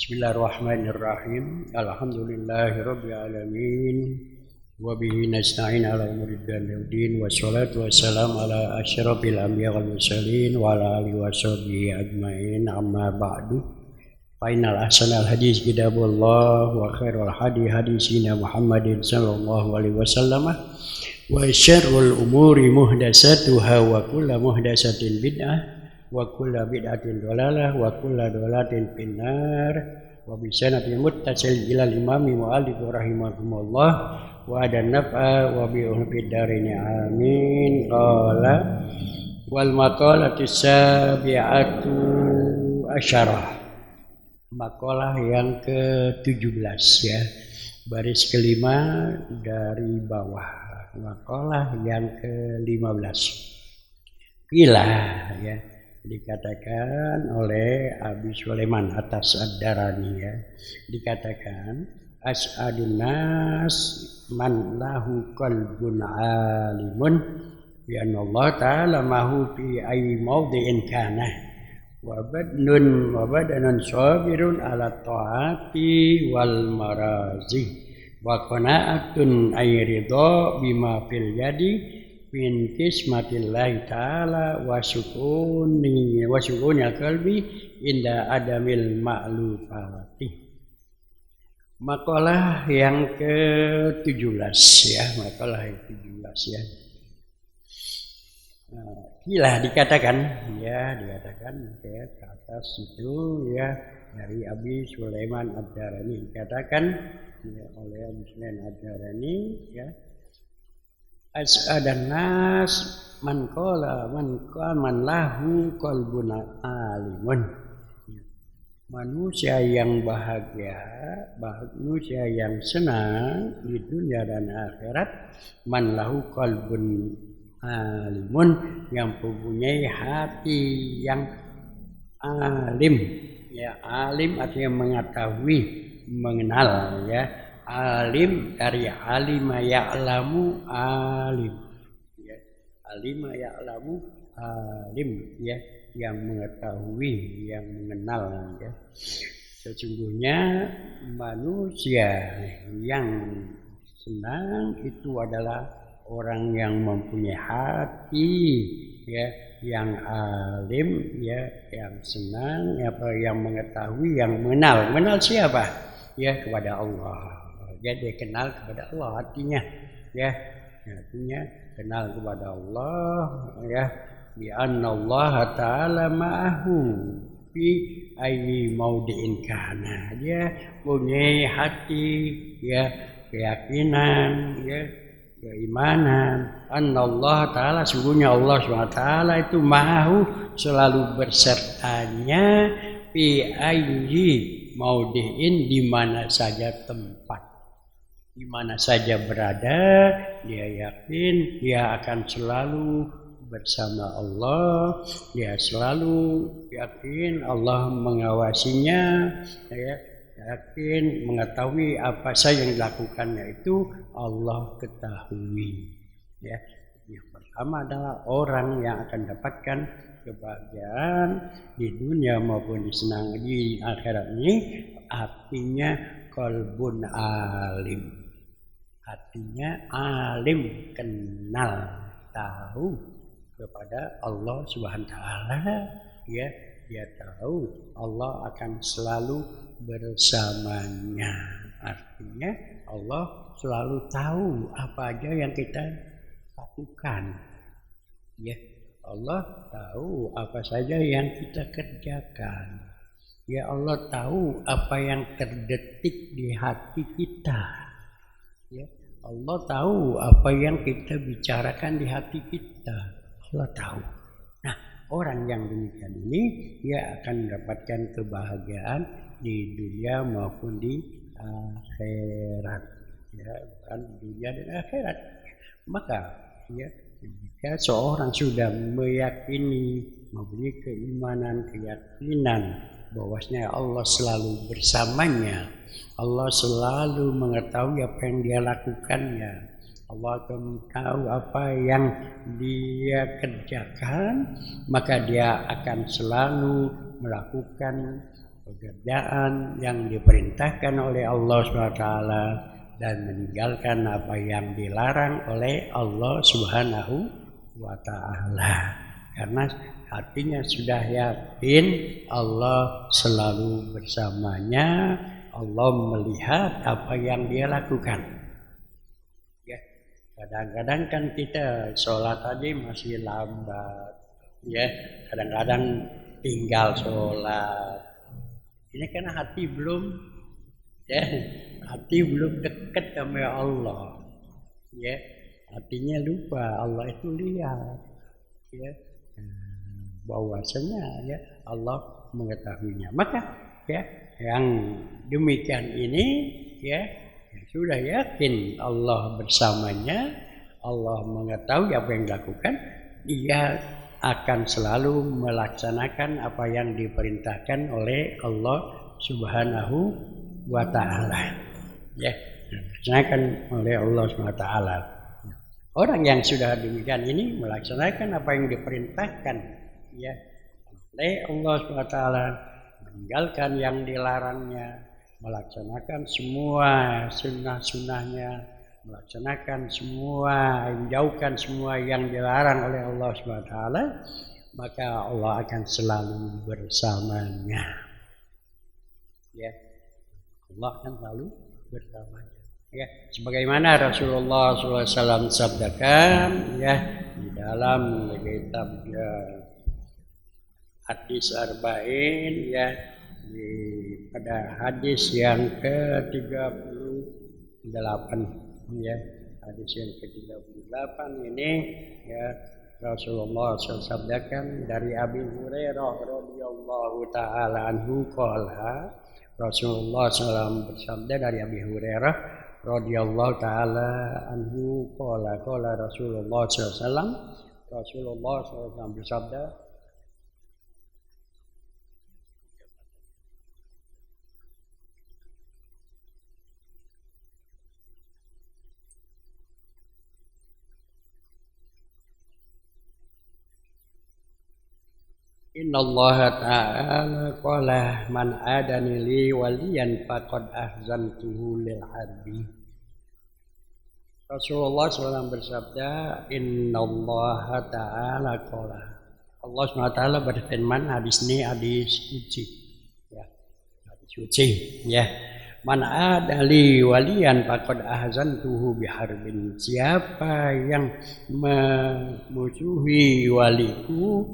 Bismillahirrahmanirrahim. Alhamdulillahirabbil alamin. Wa bihi nasta'in ala umuri dunya waddin wassalatu wassalamu ala asyrafil anbiya wal mursalin wa ala alihi washabihi ajmain. Amma ba'du. Fa innal ahsanal hadis kitabullah wa khairul hadi hadisina Muhammadin sallallahu alaihi wasallam wa syarrul umuri muhdatsatuha wa kullu muhdatsatin bid'ah wa kulla bid'atin dhalalah wa kulla dhalalatin finnar wa bi sanadin muttasil ila al-imami mu'allif rahimahumullah wa adan naf'a wa bi ulfid darini amin. Qala wal maqalatu sabi'atu asyarah, makalah yang ke-17 ya, baris kelima dari bawah, makalah yang ke-15. Qila ya, dikatakan oleh Abi Sulaiman atas Ad-Darani ya, dikatakan as'adun nas man lahu qalbun alimun bi anna Allah ta'ala mahu fi ayyi mawdi'in kana wa badanun sabirun ala ta'ati wal marazi wa qana'atun ayridha bima fil yadi min kismatillahi ta'ala wa syukunil qalbi inda adamil ma'lufati. Makalah yang ke-17 ya, makalah yang ke-17 ya. Gila dikatakan ya, dikatakan ya, ke atas itu ya, dari Abi Sulaiman Ad-Darani dikatakan ya, oleh Abi Sulaiman Ad-Darani ya, as'adan nas man lahu qalbun alimun, manusia yang bahagia, manusia yang senang di dunia dan akhirat, man lahu qalbun alimun, yang mempunyai hati yang alim ya. Alim artinya mengetahui, mengenal ya. Alim dari alima ya'lamu alim ya, alima ya'lamu alim ya, yang mengetahui, yang mengenal ya. Sesungguhnya manusia yang senang itu adalah orang yang mempunyai hati ya, yang alim ya, yang senang ya, yang mengetahui, yang mengenal. Mengenal siapa? Ya, kepada Allah. Jadi kenal kepada Allah artinya ya, artinya kenal kepada Allah ya, bi anna Allah ta'ala ma'ahu fi ayyi mawdi'in kana. Dia punya hati ya, keyakinan ya, keimanan anna Allah ta'ala, sungguhnya Allah SWT itu ma'ahu, selalu bersertanya, fi ayyi mawdi'in, di mana saja tempat, di mana saja berada, dia yakin dia akan selalu bersama Allah, dia selalu yakin Allah mengawasinya ya, yakin mengetahui apa saja yang dilakukannya itu Allah ketahui ya. Yang pertama adalah orang yang akan dapatkan kebahagiaan di dunia maupun di akhirat ini, artinya qalbun alim, artinya alim, kenal, tahu kepada Allah Subhanahu wa taala ya, dia tahu Allah akan selalu bersamanya, artinya Allah selalu tahu apa aja yang kita lakukan ya, Allah tahu apa saja yang kita kerjakan ya, Allah tahu apa yang terdetik di hati kita ya, Allah tahu apa yang kita bicarakan di hati kita, Allah tahu. Nah, orang yang demikian ini dia akan mendapatkan kebahagiaan di dunia maupun di akhirat ya, bukan dunia dan akhirat. Maka ya, jika seorang sudah meyakini, mempunyai keimanan, keyakinan bahwasanya Allah selalu bersamanya, Allah selalu mengetahui apa yang dia lakukannya, Allah akan tahu apa yang dia kerjakan, maka dia akan selalu melakukan pekerjaan yang diperintahkan oleh Allah SWT dan meninggalkan apa yang dilarang oleh Allah Subhanahu wa Ta'ala. Karena hatinya sudah yakin Allah selalu bersamanya, Allah melihat apa yang dia lakukan. Ya, kadang-kadang kan kita sholat aja masih lambat, ya, kadang-kadang tinggal sholat. Ini karena hati belum, ya, hati belum dekat sama Allah, ya, hatinya lupa Allah itu lihat, ya, bahwasanya ya Allah mengetahuinya. Maka ya yang demikian ini ya sudah yakin Allah bersamanya, Allah mengetahui apa yang dilakukan, dia akan selalu melaksanakan apa yang diperintahkan oleh Allah Subhanahu wa Ta'ala. Ya, dilaksanakan oleh Allah Subhanahu wa Ta'ala. Orang yang sudah demikian ini melaksanakan apa yang diperintahkan ya oleh Allah Subhanahu wa Ta'ala, meninggalkan yang dilarangnya, melaksanakan semua sunnah-sunnahnya, melaksanakan semua, menjauhkan semua yang dilarang oleh Allah Subhanahu wa Ta'ala, maka Allah akan selalu bersamanya. Ya, Allah akan selalu bersamanya. Ya, sebagaimana Rasulullah SAW sabdakan, ya, di dalam kitab hadis arba'in, ya, pada hadis yang ke-38. Ya, hadis yang ke-38 ini ya Rasulullah SAW sabdakan dari Abi Hurairah radhiyallahu taala anhu qala, Rasulullah SAW bersabda dari Abi Hurairah radhiyallahu taala anhu qala Rasulullah SAW, Rasulullah SAW bersabda, Inna Allah ta'ala qala man adani li waliyan faqad ahzantuhu lil harbi. Rasulullah SAW bersabda, Inna Allah ta'ala qala, Allah SWT berfirman, hadis ini hadis suci, ya, hadis suci, ya. Man adali waliyan faqad ahzantuhu biharbin. Siapa yang memusuhi waliku,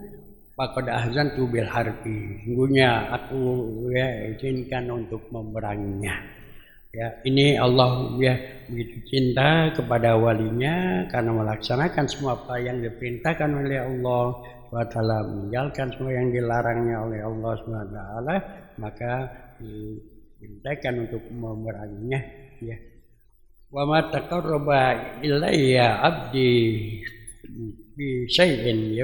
faqad ahzantu bil harbi, sungguhnya aku ya izinkan untuk memeranginya. Ya, ini Allah ya begitu cinta kepada walinya karena melaksanakan semua apa yang diperintahkan oleh Allah SWT, meninggalkan semua yang dilarangnya oleh Allah SWT, maka diperintahkan untuk memeranginya. Ya. Wa ma taqarraba ilayya abdi bi syai'in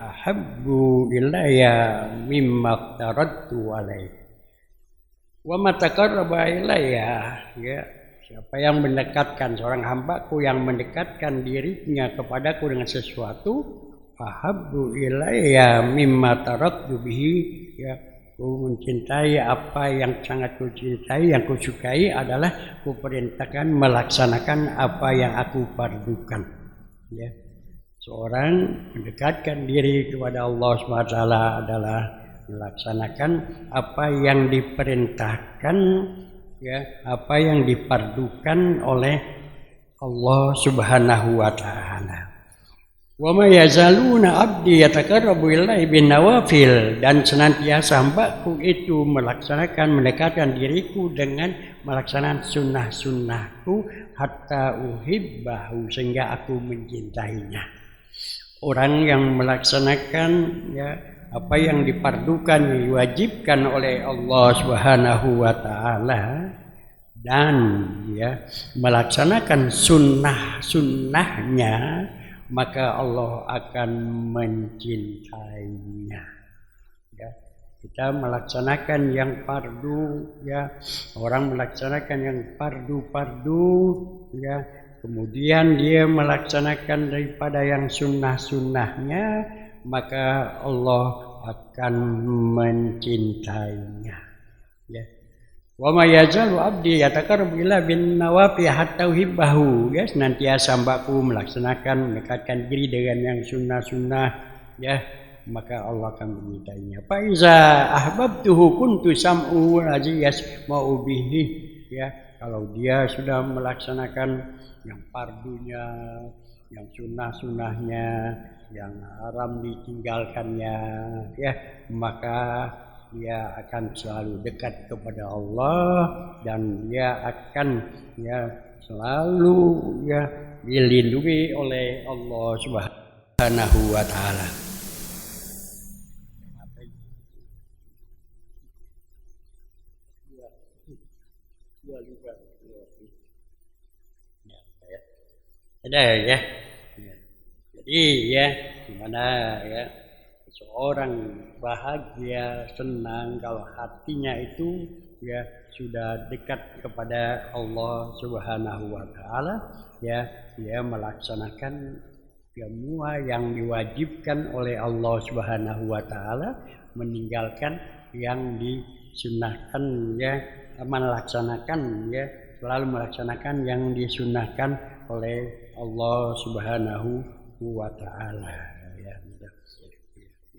ahabbu ilayya mimma taradtu alaihi. Wa ma taqarraba ilayya, ya, siapa yang mendekatkan, seorang hambaku yang mendekatkan dirinya kepadaku dengan sesuatu, ahabbu ilayya mimma taradtu bihi, ya, ku mencintai apa yang sangat ku cintai, yang ku sukai adalah ku perintahkan melaksanakan apa yang aku fardukan. Ya, seorang mendekatkan diri kepada Allah SWT adalah melaksanakan apa yang diperintahkan, ya, apa yang difardukan oleh Allah Subhanahu wa Ta'ala. Wa ma yazaluna abdi yataqarrabu ilaihi bin nawafil, dan senantiasa hambaku itu mendekatkan diriku dengan melaksanakan sunnah-sunnahku hatta uhibbahu, sehingga aku mencintainya. Orang yang melaksanakan ya apa yang difardukan, diwajibkan oleh Allah Subhanahu wa Ta'ala, dan ya melaksanakan sunnah-sunnahnya, maka Allah akan mencintainya. Ya, kita melaksanakan yang fardu, ya, orang melaksanakan yang fardu, ya, kemudian dia melaksanakan daripada yang sunnah-sunnahnya, maka Allah akan mencintainya. Ya. Wa ma yazalu abdi yataqarrabu ila bin nawafi hatta uhibbahu. Ya, senantiasa hambaku melaksanakan mendekatkan diri dengan yang sunnah-sunnah, ya, maka Allah akan mencintainya. Fa iza ahbabtuhu kuntu sam'u allazi yasma'u bihi. Ya, kalau dia sudah melaksanakan yang fardunya, yang sunnah-sunnahnya, yang haram ditinggalkannya, ya, maka dia akan selalu dekat kepada Allah dan dia akan, ya, selalu, ya, dilindungi oleh Allah Subhanahu wa taala. Ada, ya. Jadi, ya, gimana, ya, seorang bahagia, senang kalau hatinya itu, ya, sudah dekat kepada Allah Subhanahu wa taala, ya, dia melaksanakan semua yang diwajibkan oleh Allah Subhanahu wa taala, meninggalkan yang disunnahkan, ya, melaksanakan, ya, selalu melaksanakan yang disunnahkan oleh Allah Subhanahu wa taala, ya.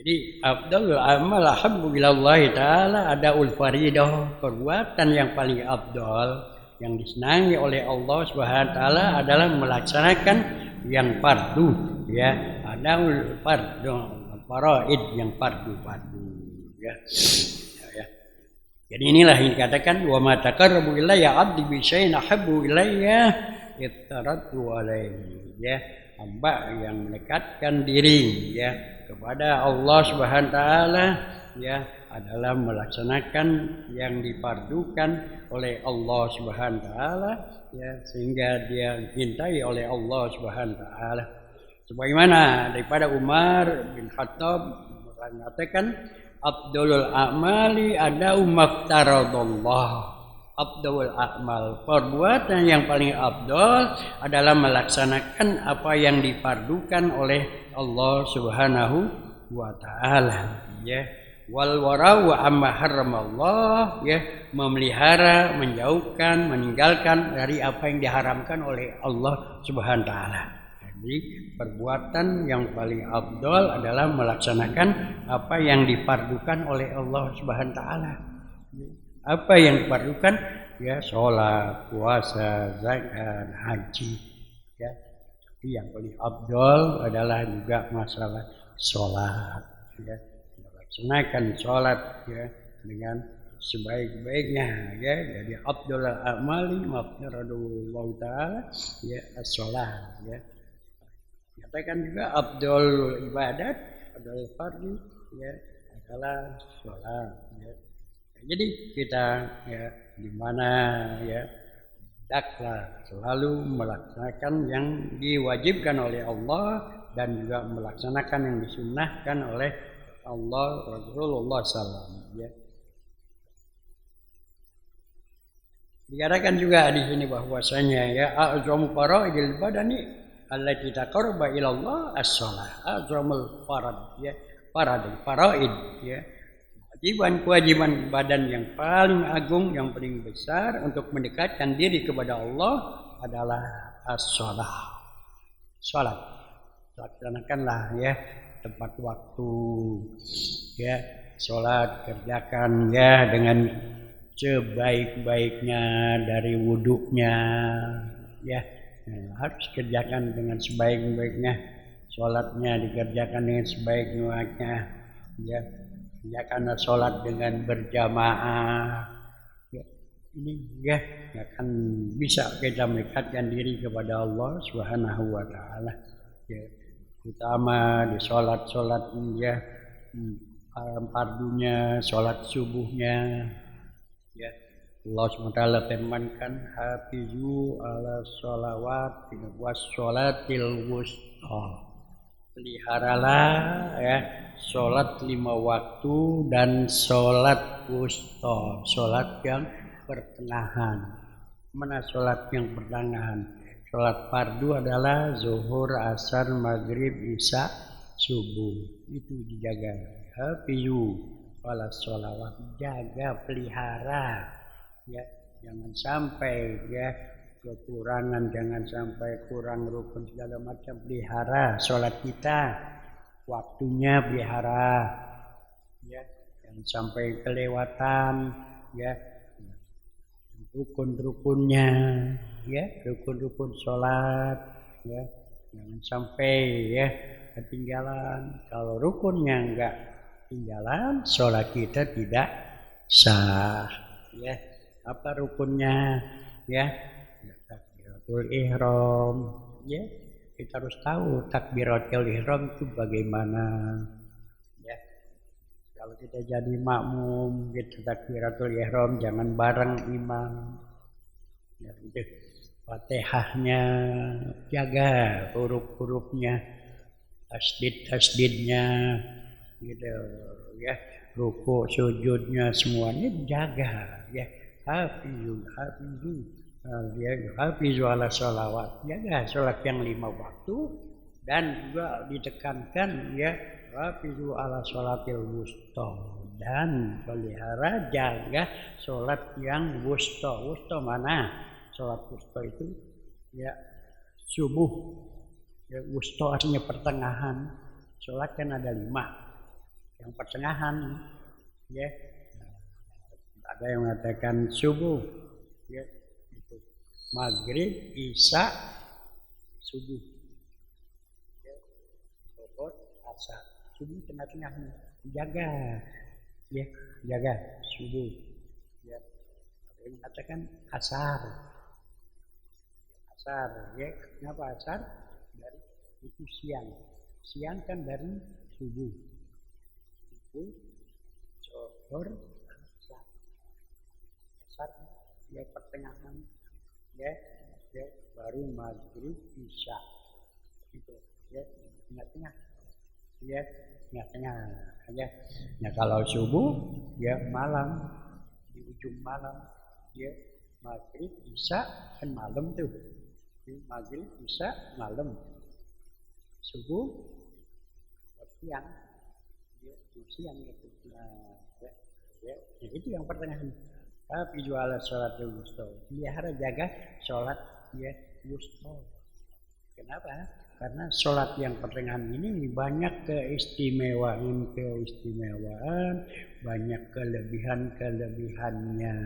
Jadi afdalul amal habbu ilallahi taala adaul faridah, perbuatan yang paling afdal yang disenangi oleh Allah Subhanahu wa taala adalah melaksanakan yang fardu, ya, adaul fardu, faraid yang fardu, ya. Ya. Jadi inilah yang dikatakan wa ma taqarrabu ilayya 'abdi bi syai'in ahabbu ilayya ittaratu alaihi, ya, hamba yang mendekatkan diri, ya, kepada Allah Subhanahu wa taala, ya, adalah melaksanakan yang difardukan oleh Allah Subhanahu wa taala, ya, sehingga dia dicintai oleh Allah Subhanahu wa taala. Sebagaimana daripada Umar bin Khattab mengatakan afdalul a'mali ada'u maftaradallah. Afdalul a'mal, perbuatan yang paling afdal adalah melaksanakan apa yang difardukan oleh Allah Subhanahu wa taala, ya. Wal wara'u amma haramallah, ya, memelihara, menjauhkan, meninggalkan dari apa yang diharamkan oleh Allah Subhanahu wa taala. Jadi perbuatan yang paling afdal adalah melaksanakan apa yang difardukan oleh Allah Subhanahu wa taala. Apa yang diperlukan, ya, sholat, puasa, zakat, haji, ya. Tapi yang paling afdal adalah juga masalah sholat, ya. Melaksanakan sholat, ya, dengan sebaik-baiknya, ya. Jadi afdal amali maftaradullah taala, ya, sholat, ya. Katakan juga afdal ibadat, afdal fardu, ya, adalah sholat, ya. Jadi kita, ya, di mana, ya, hendaklah selalu melaksanakan yang diwajibkan oleh Allah dan juga melaksanakan yang disunnahkan oleh Allah Rasulullah SAW, ya. Dikatakan juga di sini bahwasanya, ya, a'zamu faraidil badani allati taqarraba ila Allah as-shalah, a'zamul farad, ya, faraid, ya. Kewajiban badan yang paling agung, yang paling besar untuk mendekatkan diri kepada Allah adalah as-shalah. Salat. Laksanakanlah, ya, tepat waktu, ya, salat kerjakan, ya, dengan sebaik-baiknya dari wuduknya, ya, harus kerjakan dengan sebaik-baiknya, salatnya dikerjakan dengan sebaik-baiknya, ya. Ya, karena sholat dengan berjamaah, ya, ini, ya, akan bisa kita mendekatkan diri kepada Allah Subhanahu wa taala, ya, utama di sholat, ya, fardunya, sholat subuhnya, ya. Allah SWT firmankan hafizu ala sholawat was sholatil wusta, peliharalah, ya, sholat 5 waktu dan sholat wusta, sholat yang pertengahan. Mana sholat yang pertengahan? Sholat fardu adalah zuhur, asar, maghrib, isya, subuh. Itu dijaga, hafizu ala sholawat, jaga, pelihara, ya, jangan sampai ya kekurangan, jangan sampai kurang rukun segala macam, pelihara sholat kita, waktunya pelihara, ya, jangan sampai kelewatan, ya, rukun-rukunnya, ya, rukun-rukun sholat, ya, jangan sampai ya ketinggalan. Kalau rukunnya enggak ketinggalan, sholat kita tidak sah, ya. Apa rukunnya, ya? Takbiratul ihram, ya. Kita harus tahu takbiratul ihram itu bagaimana, ya. Kalau kita jadi makmum gitu takbiratul ihram jangan bareng imam, ya, gitu. Fatihahnya jaga, huruf-hurufnya, tasdid-tasdidnya, gitu, ya. Ruku, sujudnya semuanya jaga, ya. Hafizu ala sholawat, jaga sholat yang 5 waktu, dan juga ditekankan ya hafizu ala sholatil wusta, dan pelihara jaga sholat yang wusta. Wusta mana? Sholat wusta itu ya subuh, ya, wusta artinya pertengahan. Sholat kan ada 5, yang pertengahan, ya. Ada yang mengatakan subuh, ya, itu maghrib, isya, subuh, ya, zuhur, asar, subuh tengah-tengahnya, jaga, ya, jaga subuh, ya. Ada yang mengatakan asar, ya, kenapa asar? Dari itu siang kan dari subuh, zuhur, ya pertengahan, ya, baru maghrib, isya, itu, ya, tengah-tengah, ya, tengah-tengah, ya. Nah kalau subuh, ya malam, di ujung malam, ya, maghrib, isya kan malam tuh, maghrib, isya, malam, subuh, siang, ya, siang itu, nah, ya, itu yang pertengahan. Tapi jualan sholat yang wusta, pelihara jaga sholat ya wusta. Kenapa? Karena sholat yang pertengahan ini banyak keistimewaan, banyak kelebihannya.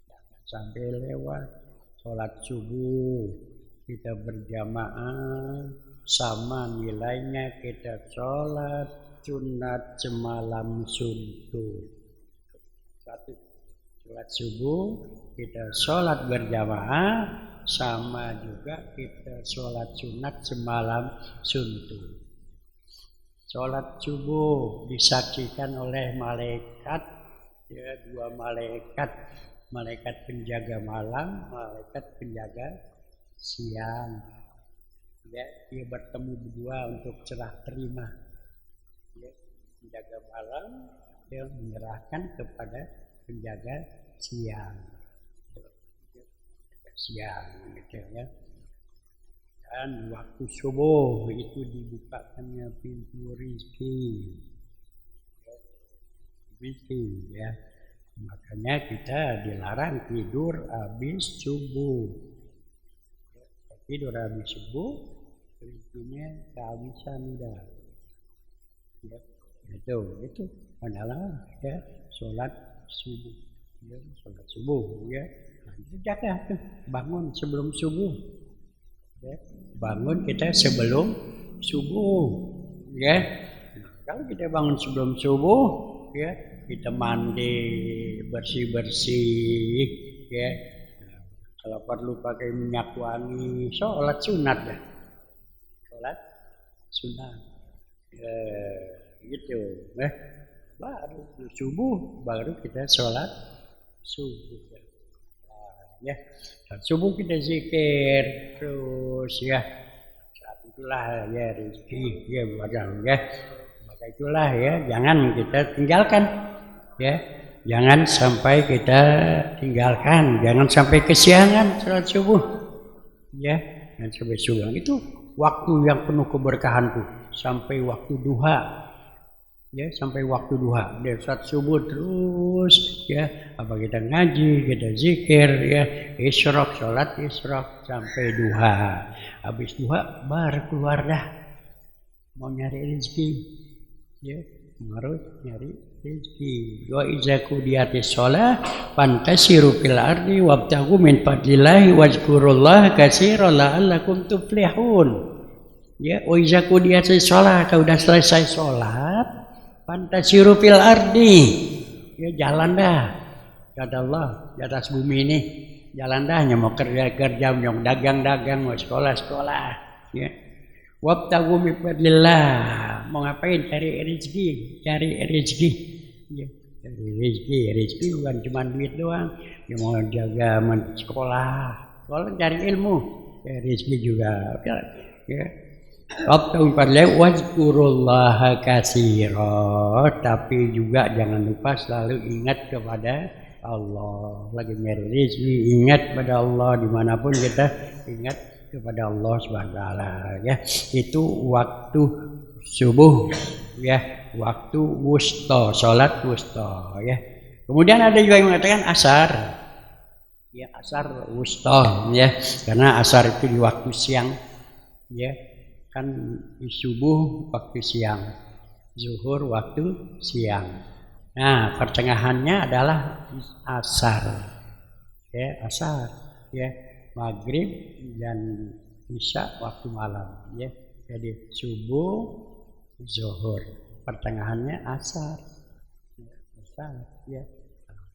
Jangan sampai lewat sholat subuh kita berjamaah sama nilainya kita sholat sunat semalam suntuk. Satu, sholat subuh kita sholat berjamaah sama juga kita sholat sunat semalam suntuk. Sholat subuh disaksikan oleh malaikat, ya, 2 malaikat, malaikat penjaga malam, malaikat penjaga siang. Ya, dia bertemu berdua untuk serah terima. Ya, penjaga malam dia menyerahkan kepada penjaga siang, gitu ya. Dan waktu subuh itu dibukakannya pintu rezeki, ya. Makanya kita dilarang tidur habis subuh. Tidur habis subuh, rezekinya kehabisan dah. Ya, itu adalah ya sholat subuh, ya, sholat subuh, ya. Nah, itu jaga tuh, bangun sebelum subuh, ya. Bangun kita sebelum subuh, ya. Nah, kalau kita bangun sebelum subuh, ya, kita mandi bersih, ya. Nah, kalau perlu pakai minyak wangi, sholat sunat ya, sholat sunat, gitu, baru subuh baru kita sholat subuh, ya. Subuh kita zikir terus, ya. Saat itulah ya rezeki, ya, barang, ya. Maka itulah ya, jangan kita tinggalkan, ya. Jangan sampai kita tinggalkan, jangan sampai kesiangan sholat subuh, ya. Dan sampai subuh itu waktu yang penuh keberkahan tuh, sampai waktu duha. ya sampai waktu duha. Dari saat subuh terus ya, apa kita ngaji, kita zikir ya, isyraq, sholat isyraq sampai duha. Habis duha baru keluar dah mau nyari rezeki ya, harus nyari rezeki. Wa iza qudiyatis shalah fantasiru fil ardi wabtaghu min fadlillahi wazkurullaha katsiran la'allakum tuflihun. Ya, wa iza qudiyatis shalah, kalau udah selesai sholat, fantasiru fil ardi. Ya jalan dah. Kata Allah, di atas bumi ini jalan dah, mau kerja-kerja, mau dagang-dagang, mau sekolah-sekolah. Ya. Wabtaghu min fadlillah, mau ngapain? Cari rezeki. Ya, cari rezeki bukan cuma duit doang. Ya, mau jaga sekolah, cari ilmu, ya, rezeki juga. Ya. Wabtaghu min fadlillah wazkurullaha katsiran, tapi juga jangan lupa selalu ingat kepada Allah. Lagi nyari rezeki, ingat pada Allah dimanapun kita, ingat kepada Allah Subhanahu wa taala ya. Itu waktu subuh ya, waktu wusta, salat wusta ya. Kemudian ada juga yang mengatakan asar. Ya, asar wusta ya. Karena asar itu di waktu siang ya. Kan di subuh waktu siang, zuhur waktu siang. Nah, pertengahannya adalah asar. Ya, asar ya. Maghrib dan isya waktu malam ya. Jadi subuh, zuhur, pertengahannya asar ya.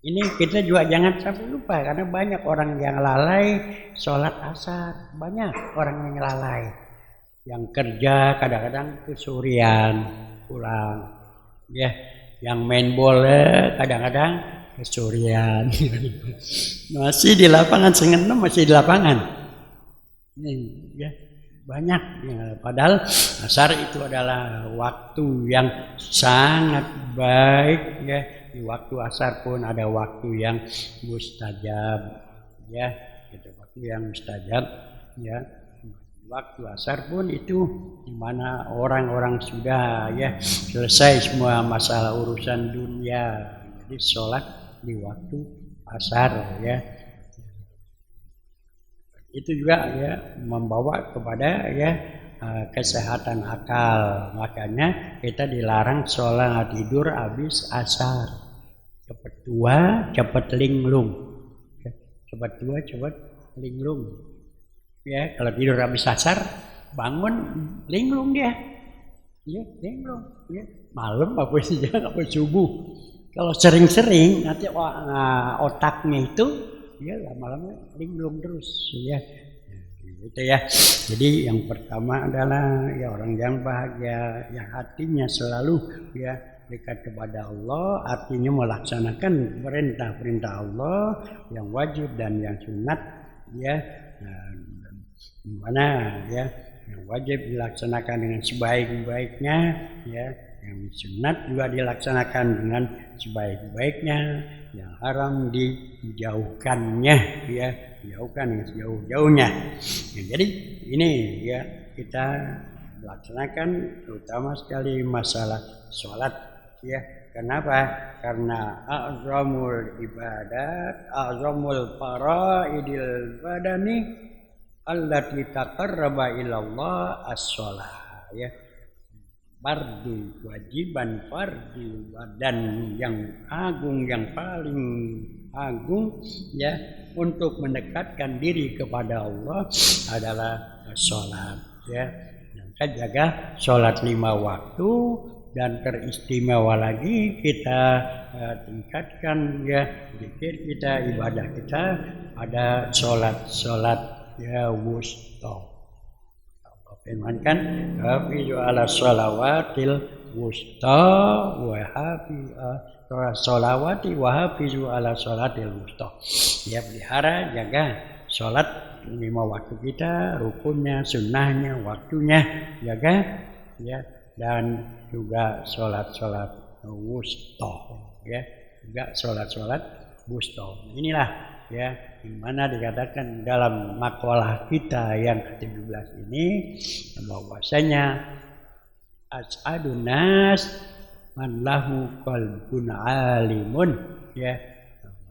Ini kita juga jangan sampai lupa, karena banyak orang yang lalai sholat asar, banyak orang yang lalai, yang kerja kadang-kadang kesurian pulang ya, yang main bola kadang-kadang kesurian. Masih di lapangan, sengenem masih di lapangan. Ini ya banyak ya. Padahal asar itu adalah waktu yang sangat baik ya. Di waktu asar pun ada waktu yang mustajab ya. Itu waktu yang mustajab ya. Waktu asar pun itu di mana orang-orang sudah ya selesai semua masalah urusan dunia. Jadi sholat di waktu asar ya. Itu juga ya membawa kepada ya kesehatan akal. Makanya kita dilarang sholat tidur habis asar. Cepat tua, cepat linglung. Cepat tua, cepat linglung. Ya, kalau tidur habis asar, bangun linglung dia. Ya, linglung. Ya, malam apa siang apa subuh. Kalau sering-sering nanti otaknya itu ya lama-lama linglung terus ya. Gitu ya. Jadi yang pertama adalah ya orang yang bahagia, yang hatinya selalu ya dekat kepada Allah, artinya melaksanakan perintah-perintah Allah yang wajib dan yang sunat ya. Mana ya yang wajib dilaksanakan dengan sebaik-baiknya ya. Yang sunat juga dilaksanakan dengan sebaik-baiknya, yang haram dijauhkannya ya, dijauhkan dengan sejauh-jauhnya ya. Jadi ini ya kita melaksanakan terutama sekali masalah sholat ya. Kenapa? Karena a'zamul ibadat, a'zamul faraidil badani allati taqarraba ilallah as-shalah ya. Fardu, kewajiban fardu dan yang agung, yang paling agung ya untuk mendekatkan diri kepada Allah adalah sholat ya. Maka jaga sholat 5 waktu, dan teristimewa lagi kita tingkatkan ya zikir kita, ibadah kita ada sholat ya wusta. Firmankan hafizu ala sholawatil wusta wa sholawati wa hafizu ala sholatil wusta. Ya, pelihara jaga sholat 5 waktu kita, rukunnya, sunnahnya, waktunya jaga ya, dan juga sholat wusta ya, juga sholat wusta. Inilah ya yang mana dikatakan dalam makalah kita yang ke-17 ini bahwasanya as'adun nas man lahu qalbun alimun, ya.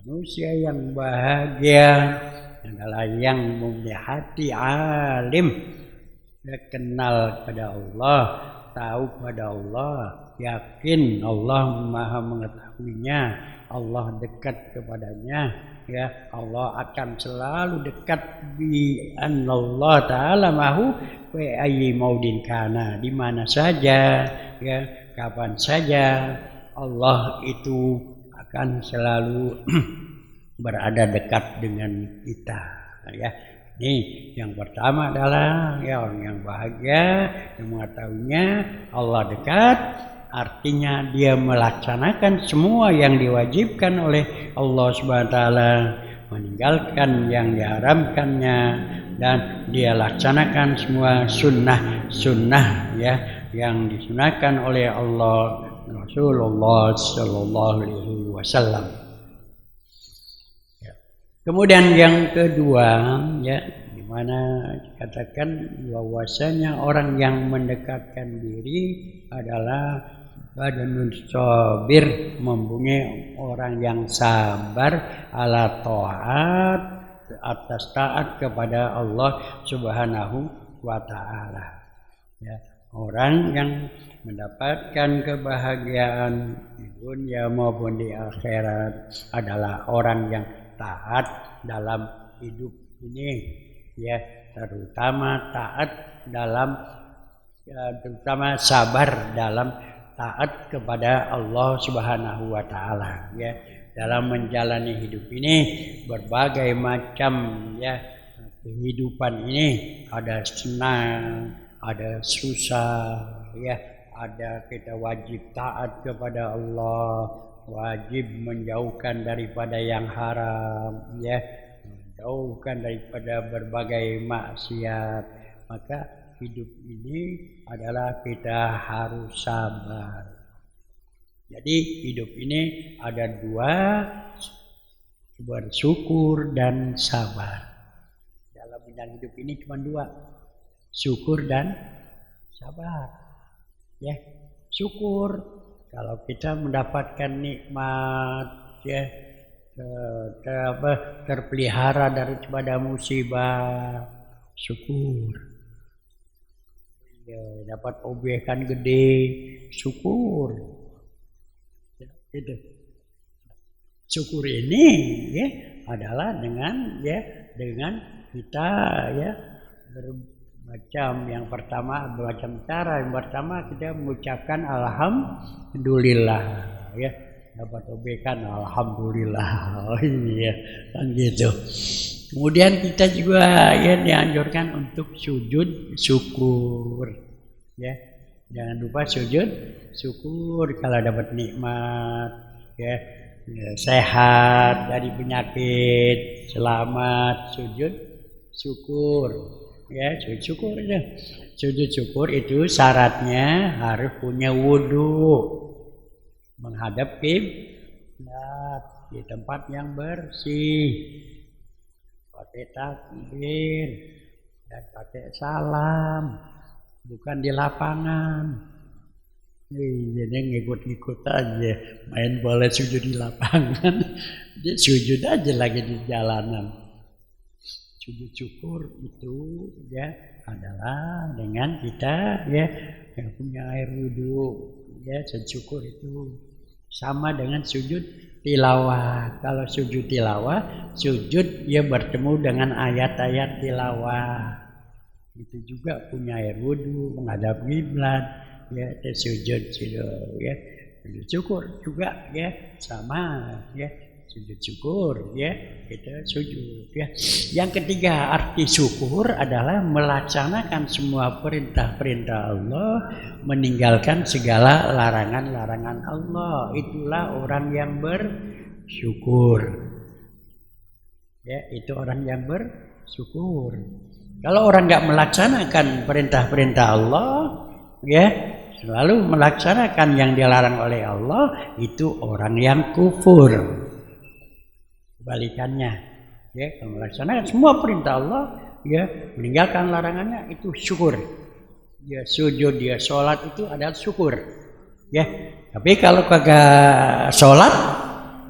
Manusia yang bahagia adalah yang memiliki hati alim, ya, kenal pada Allah, tahu pada Allah, yakin Allah Maha mengetahuinya, Allah dekat kepadanya, ya, Allah akan selalu dekat bi anallah taala mahu wa ayyi maudin kana, di mana saja, ya, kapan saja Allah itu akan selalu berada dekat dengan kita, ya. Ini yang pertama adalah ya, orang yang bahagia yang mengetahuinya Allah dekat, artinya dia melaksanakan semua yang diwajibkan oleh Allah Subhanahu wa taala, meninggalkan yang diharamkannya, dan dia laksanakan semua sunnah-sunnah, ya, yang disunahkan oleh Allah Rasulullah Sallallahu Alaihi Wasallam. Kemudian yang kedua, ya, di mana dikatakan bahwasanya orang yang mendekatkan diri adalah badanun sabir, mempunyai orang yang sabar ala taat, atas taat kepada Allah Subhanahu wa taala. Ya, orang yang mendapatkan kebahagiaan di dunia maupun di akhirat adalah orang yang taat dalam hidup ini, ya, terutama taat dalam, ya, terutama sabar dalam taat kepada Allah Subhanahu wa taala, ya. Dalam menjalani hidup ini berbagai macam, ya, kehidupan ini ada senang, ada susah, ya, ada kita wajib taat kepada Allah, wajib menjauhkan daripada yang haram, ya, menjauhkan daripada berbagai maksiat. Maka hidup ini adalah kita harus sabar. Jadi hidup ini ada dua, bersyukur dan sabar. Dalam bidang hidup ini cuma dua, syukur dan sabar, ya. Syukur kalau kita mendapatkan nikmat, ya, terpelihara daripada musibah, syukur. Ya, dapat obyekan gede, syukur. Ya, gitu. Syukur ini, ya, adalah dengan kita, ya, bermacam. Yang pertama bermacam cara. Yang pertama kita mengucapkan alhamdulillah, ya, dapat obyekan alhamdulillah. Oh iya, kan gitu. Kemudian kita juga, ya, dianjurkan untuk sujud syukur, ya. Jangan lupa sujud syukur kalau dapat nikmat, ya, ya, sehat dari penyakit, selamat, sujud syukur, ya, sujud syukur aja. Sujud syukur itu syaratnya harus punya wudhu, menghadap kiblat di tempat yang bersih, pakai takbir dan pakai salam, bukan di lapangan. Jadi ngikut-ngikut aja, main bola sujud di lapangan, dia sujud aja lagi di jalanan. Sujud syukur itu, ya, adalah dengan kita, ya, yang punya air wudhu, ya, sujud syukur itu sama dengan sujud tilawah. Kalau sujud tilawah, sujud ya bertemu dengan ayat-ayat tilawah. Itu juga punya air wudhu, menghadap kiblat, ya, sujud, ya. Sujud syukur juga, ya, sama, ya, sujud syukur, ya, kita sujud, ya. Yang ketiga, arti syukur adalah melaksanakan semua perintah-perintah Allah, meninggalkan segala larangan-larangan Allah. Itulah orang yang bersyukur, ya, itu orang yang bersyukur. Kalau orang nggak melaksanakan perintah-perintah Allah, ya, selalu melaksanakan yang dilarang oleh Allah, itu orang yang kufur. Balikannya, ya, kalau melaksanakan semua perintah Allah, ya, meninggalkan larangannya, itu syukur. Ya, sujud, dia sholat itu adalah syukur, ya. Tapi kalau kagak sholat,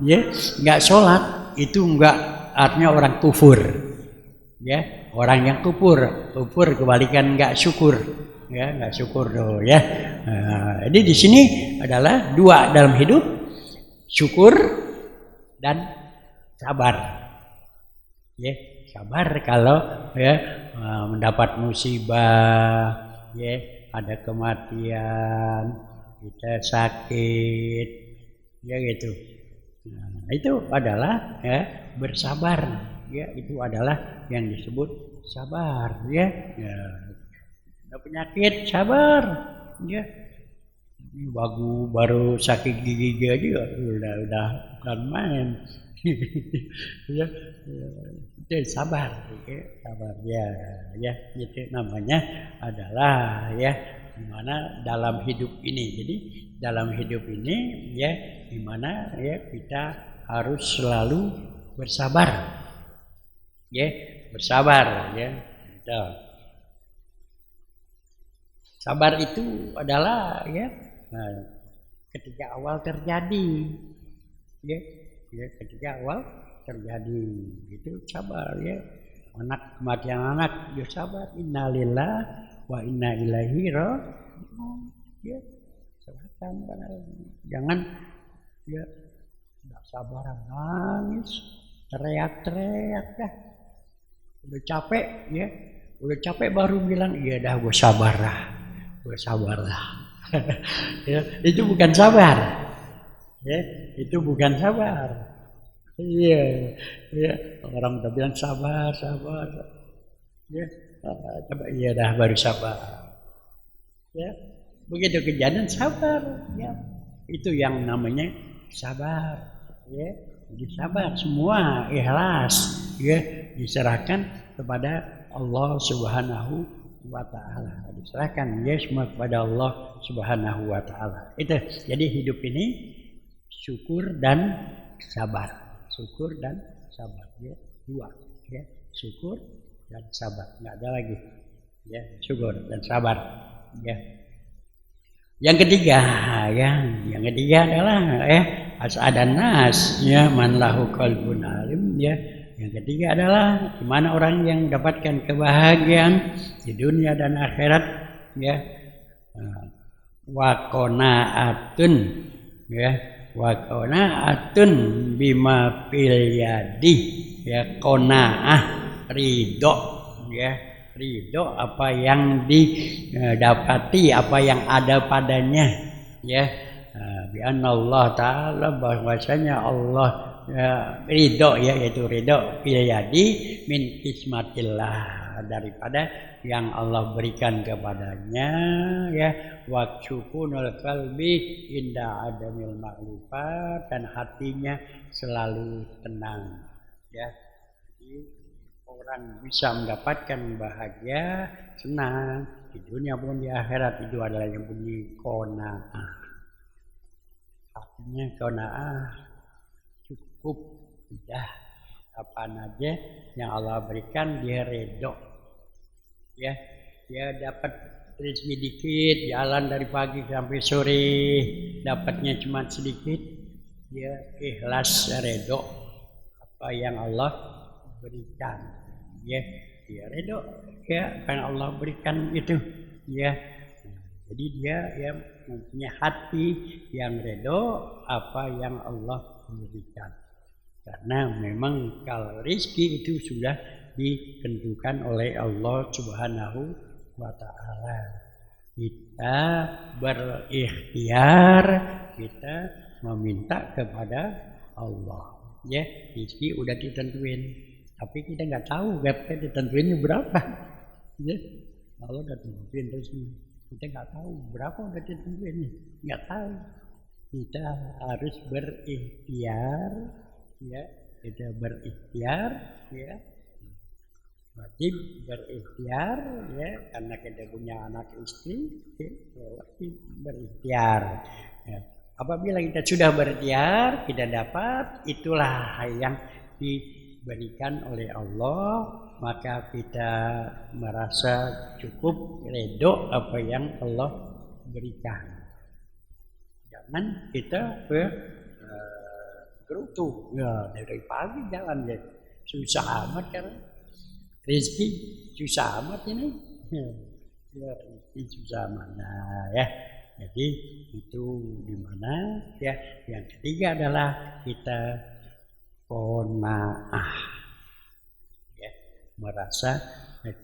ya nggak sholat itu nggak artinya orang kufur, ya orang yang kufur kebalikan nggak syukur, ya nggak syukur dulu ya. Nah, jadi di sini adalah dua dalam hidup, syukur dan sabar, ya sabar kalau ya mendapat musibah, ya ada kematian, kita sakit, ya gitu. Nah, itu adalah ya bersabar, ya itu adalah yang disebut sabar, ya. Ya. Ada penyakit sabar, ya. Baru sakit gigi aja udah bukan main. Ya, itu sabar, ya, sabar ya, ya itu namanya adalah ya dimana dalam hidup ini. Jadi dalam hidup ini ya dimana ya kita harus selalu bersabar, ya bersabar ya. Gitu. Sabar itu adalah ya ketika awal terjadi, ya ketika awal terjadi itu sabar ya. Anak kematian anak dia sabar, innalillah wa inna ilaihi raji'un, ya serahkan, jangan ya tidak sabaran nangis teriak-teriak dah, udah capek ya, udah capek baru bilang iya dah gue sabar lah ya, itu bukan sabar, ya itu bukan sabar. Iya, ya orang udah bilang sabar, ya coba iya dah baru sabar, ya begitu kejadian sabar, ya itu yang namanya sabar, ya jadi sabar semua ikhlas, ya diserahkan kepada Allah Subhanahu wa Ta'ala, diserahkan ya semua kepada Allah Subhanahu wa Ta'ala. Itu jadi hidup ini syukur dan sabar. Syukur dan sabar, ya dua, ya syukur dan sabar, nggak ada lagi, ya syukur dan sabar, ya. Yang ketiga, yang ketiga adalah as'adan nas, ya man lahu qalbun alim, ya. Yang ketiga adalah di mana orang yang mendapatkan kebahagiaan di dunia dan akhirat, ya. Wa qanaatun, ya. Wa qanaatun bima fil yadi, ya qanaah ridho, ya ridho apa yang didapati, apa yang ada padanya, ya bi annallaha taala bahwasanya Allah ya, ridho ya yaitu ridho fil yadi min kismatillah, daripada yang Allah berikan kepadanya, ya waqsukunul qalbi inda adamil ma'rifat, dan hatinya selalu tenang, ya. Jadi orang bisa mendapatkan bahagia, senang di dunia pun di akhirat, itu adalah yang bunyi qanaah. Artinya qanaah cukup, sudah apa aja yang Allah berikan dia ridho. Ya, dia dapat rezeki dikit, jalan dari pagi sampai sore, dapatnya cuma sedikit, dia ikhlas ridho apa yang Allah berikan, ya dia ridho ya apa yang Allah berikan itu, ya. Jadi dia yang mempunyai hati yang ridho apa yang Allah berikan, karena memang kalau rezeki itu sudah ditentukan oleh Allah Subhanahu wa Ta'ala. Kita berikhtiar, kita meminta kepada Allah, ya rezeki udah ditentuin, tapi kita nggak tahu gapnya ditentuinnya berapa, ya Allah udah tentuin rezeki, kita nggak tahu berapa udah ditentuin, nggak tahu. Kita harus berikhtiar, ya kita berikhtiar, ya wajib berikhtiar, ya karena kita punya anak istri, ya, wajib berikhtiar, ya. Apabila kita sudah berikhtiar, kita dapat, itulah yang diberikan oleh Allah, maka kita merasa cukup ridho apa yang Allah berikan. Tidak Jangan kita gerutu ya dari pagi jalan ya susah amat kan rezeki susah amat ini ya rezeki susah amat. Nah ya jadi itu dimana ya. Yang ketiga adalah kita qanaah ya, merasa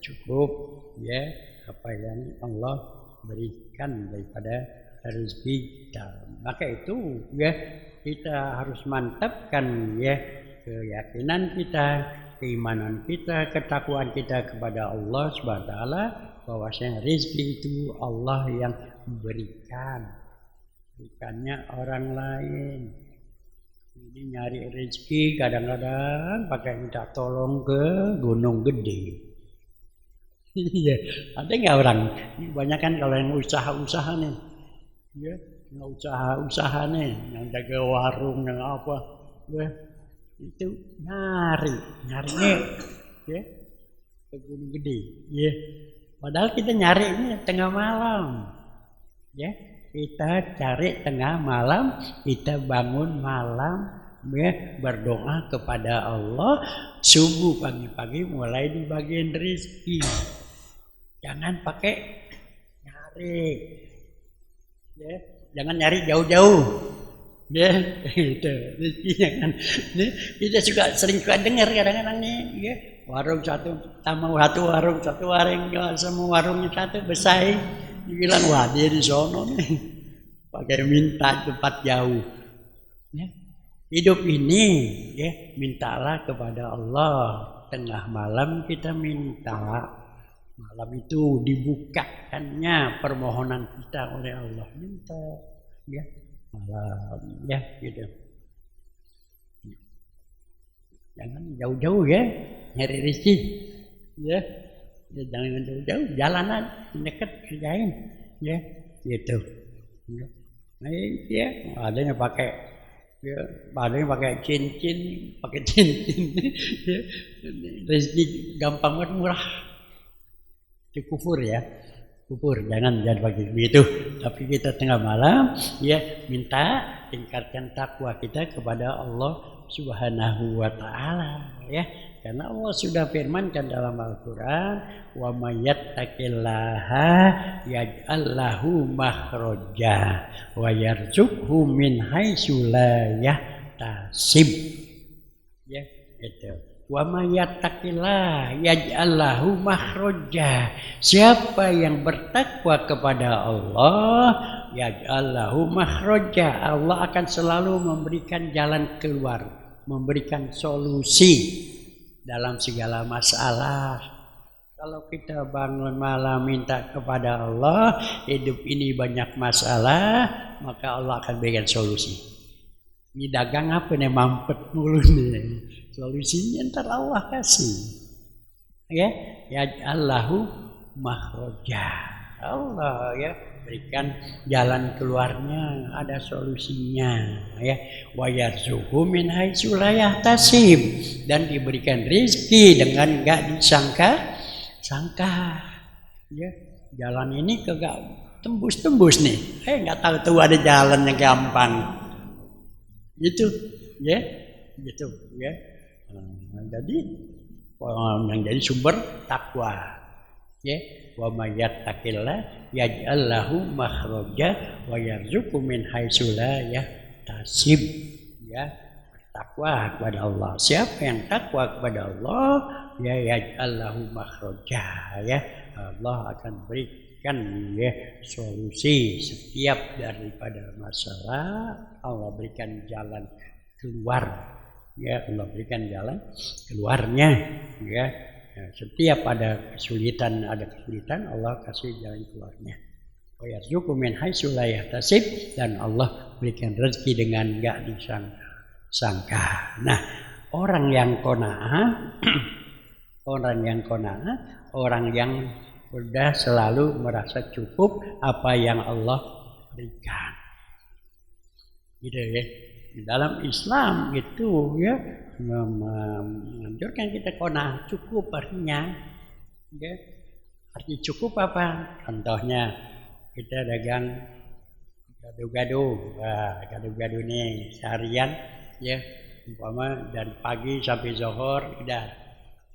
cukup ya apa yang Allah berikan daripada rezeki kita. Maka itu ya kita harus mantapkan ya keyakinan kita, keimanan kita, ketakwaan kita kepada Allah Subhanahu wa taala bahwasanya rezeki itu Allah yang berikan, bukannya orang lain. Jadi nyari rezeki kadang-kadang pakai minta tolong ke gunung gede. Iya, ada nggak orang? Banyak kan kalau yang usaha-usaha nih, ya, yang usaha-usaha nih, yang jaga warung, yang apa, ya, itu nyarinya, ya, ke gunung gede, ya. Padahal kita nyari ini tengah malam, ya, kita cari tengah malam, kita bangun malam, ya, berdoa kepada Allah, subuh pagi-pagi mulai di bagian rezeki. Jangan pakai nyari, ya. Jangan nyari jauh-jauh, ya. Itu rezeki jangan. Kita juga sering dengar kadang-kadang nih, ya. Warung satu warung, semua warungnya satu besar. Dibilang wah dia di sono nih, pakai minta tempat jauh. Ya. Hidup ini, ya, mintalah kepada Allah. Tengah malam kita minta. Malam itu dibukakannya permohonan kita oleh Allah, minta ya malam ya gitu. Jangan jauh-jauh ya nyari rezeki ya, jangan jauh-jauh, jalanan dekat kerjain ya gitu. Nah ya ada yang pakai ya, ada yang pakai cincin ya. Rezeki gampang banget, murah. Itu kufur ya, kufur, jangan pakai begitu. Tapi kita tengah malam ya minta tingkatkan takwa kita kepada Allah Subhanahu wa taala ya. Karena Allah sudah firmankan dalam Al-Qur'an, wa may yattaqillaha yaj'al lahu makhraja wa yarzuqhu min haitsu la yahtasib. Ya, itu. Wa may yattaqillah yaj'al lahu makhraja. Siapa yang bertakwa kepada Allah, yaj'al lahu makhraja, Allah akan selalu memberikan jalan keluar, memberikan solusi dalam segala masalah. Kalau kita bangun malam minta kepada Allah, hidup ini banyak masalah, maka Allah akan berikan solusi. Ini dagang apa nih mampet mulu nih. Solusinya ntar Allah kasih. Ya, yaj'allahu makhraja. Allah ya berikan jalan keluarnya, ada solusinya ya. Wa yarzuqhu min haitsu la yahtasib, dan diberikan rezeki dengan enggak disangka. Ya, jalan ini kagak tembus nih. Enggak tahu ada jalan yang gampang. Gitu ya. Gitu ya. Jadi yang jadi sumber takwa ya, wa may yattaqillah yaj'al lahu makhraja wa yarzuqhu min haitsu la yahtasib ya. Takwa kepada Allah, siapa yang takwa kepada Allah ya yaj'al lahu makhraja ya, Allah akan berikan ya solusi setiap daripada masalah. Allah berikan jalan keluar ya, Allah berikan jalan keluarnya ya. Setiap ada kesulitan Allah kasih jalan keluarnya. Wa yarzuqhu min haitsu la yahtasib, dan Allah berikan rezeki dengan enggak disangka. Nah, orang yang qanaah orang yang sudah selalu merasa cukup apa yang Allah berikan. Gitu ya. Di dalam Islam itu ya menganjurkan kita qanaah, cukup artinya ya. Arti cukup apa? Contohnya kita dagang gaduh-gaduh. Nah, gaduh-gaduh nih seharian ya, umpama dari pagi sampai zuhur udah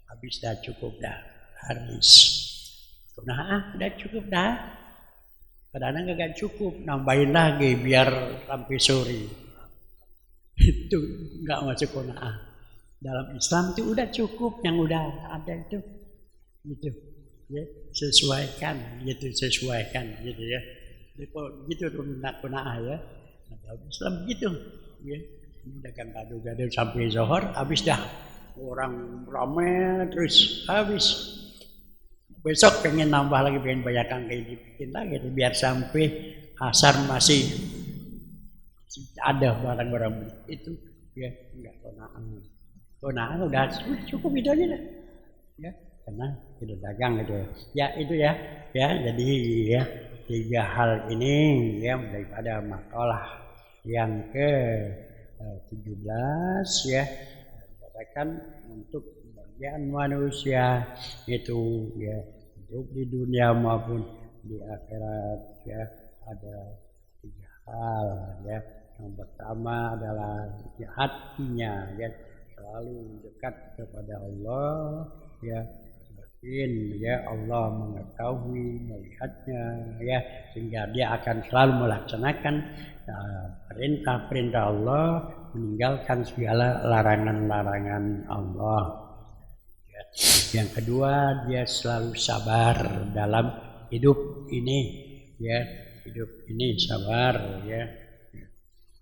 habis dah, cukup dah, habis. Nah, udah cukup dah. Kadang-kadang gak cukup, nambahin lagi biar sampai sore. Itu nggak masuk qanaah. Dalam Islam itu udah cukup, yang udah ada itu, gitu. Ya, sesuaikan, gitu, sesuaikan, gitu ya. Gitu tuh qanaah ya. Nah, dalam Islam gitu, ya. Dagang gaduh-gaduh sampai zuhur, habis dah. Orang ramai terus habis. Besok pengen nambah lagi, pengen banyakkan kayak dibikin lagi, biar sampai asar masih ada barang-barang itu, ya enggak qanaah udah cukup itu aja dah, ya karena tidak dagang gitu ya, itu ya jadi ya 3 hal ini ya daripada makalah yang ke 17 ya, katakan untuk bagian manusia itu ya, hidup di dunia maupun di akhirat ya, ada 3 hal ya. Yang pertama adalah ya, hatinya ya selalu dekat kepada Allah ya, yakin ya Allah mengetahui, melihatnya ya, sehingga dia akan selalu melaksanakan perintah-perintah Allah, meninggalkan segala larangan-larangan Allah. Yang kedua, dia selalu sabar dalam hidup ini ya, hidup ini sabar ya.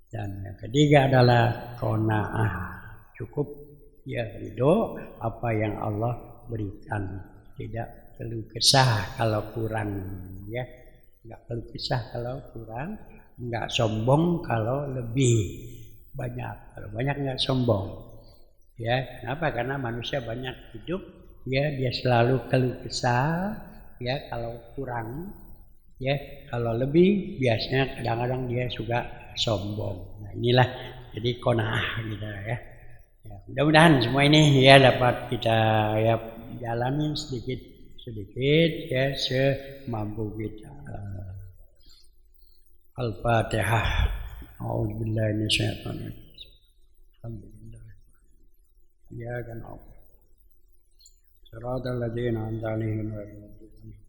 Dan yang ketiga adalah qanaah, cukup ya, ridho apa yang Allah berikan, tidak perlu kesah kalau kurang ya, nggak perlu kesah kalau kurang, nggak sombong kalau lebih banyak, kalau banyak nggak sombong. Ya, kenapa? Karena manusia banyak hidup, ya dia selalu keluh kesah, ya kalau kurang, ya kalau lebih biasanya kadang-kadang dia suka sombong. Nah, inilah jadi qanaah gitu ya. Ya, mudah-mudahan semua ini ya dapat kita ya jalani sedikit ya semampu kita. Al-Fatihah. A'udzubillahi minasyaitonir rajim. Alhamdulillah. Ya kan Allah. Shiratal ladzina an'amta 'alaihim ghairil maghdubi 'alaihim.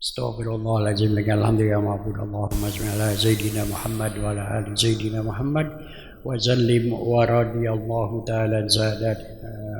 Astaghfirullahaladzim. Alhamdulillah ma'bud. Allahumma shalli ala Sayyidina Muhammad wa ala ali Sayyidina Muhammad wa sallim wa radiyallahu ta'ala zadat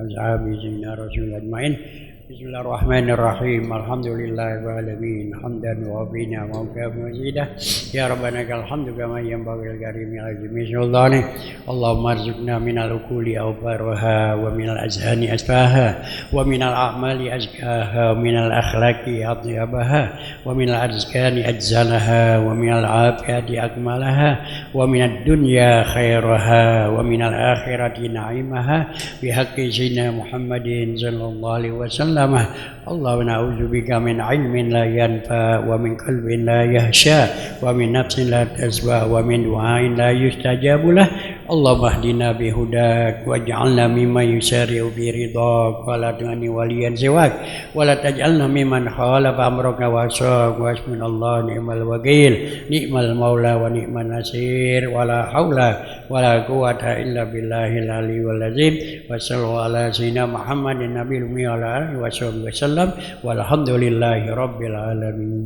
ashabi sayyidina Rasul ajma'in. Bismillahirrahmanirrahim. Alhamdulillahirabbil alamin. Hamdan wa bina wa mazidah. Ya rabbana lakal hamdu kama yanbaghi lil karimil azimi sultani. Allahumma arzuqna minal uquli awfaraha wa minal azhani asfaha wa minal a'mali azkaha wa minal akhlaqi atyabaha wa minal azkani ajzalaha wa minal afiyati akmalaha wa minad dunya khairaha wa minal akhirati na'imaha bihaqqi sayyidina Muhammadin sallallahu alaihi wasallam. Allahumma na'udzubika min ilmin la yanfa wa min qalbin la yahsha wa min nafsin la tasba wa min du'ain la yustajabu lah. Allahumma hdina bihudak waj'alna mimman yusari'u bi ridhak wa la tu'ani waliyan siwak wa la taj'alna mimman khalafa amraka wa asaq wa hasbunallahu ni'mal wakil ni'mal maula wa ni'man nasir wa la haula wa la quwwata illa billahil aliyyil azim. Wa sallallahu ala sayyidina Muhammadin nabiyil ummi wa ala alihi wa sahbihi wasallam walhamdulillahi rabbil alamin.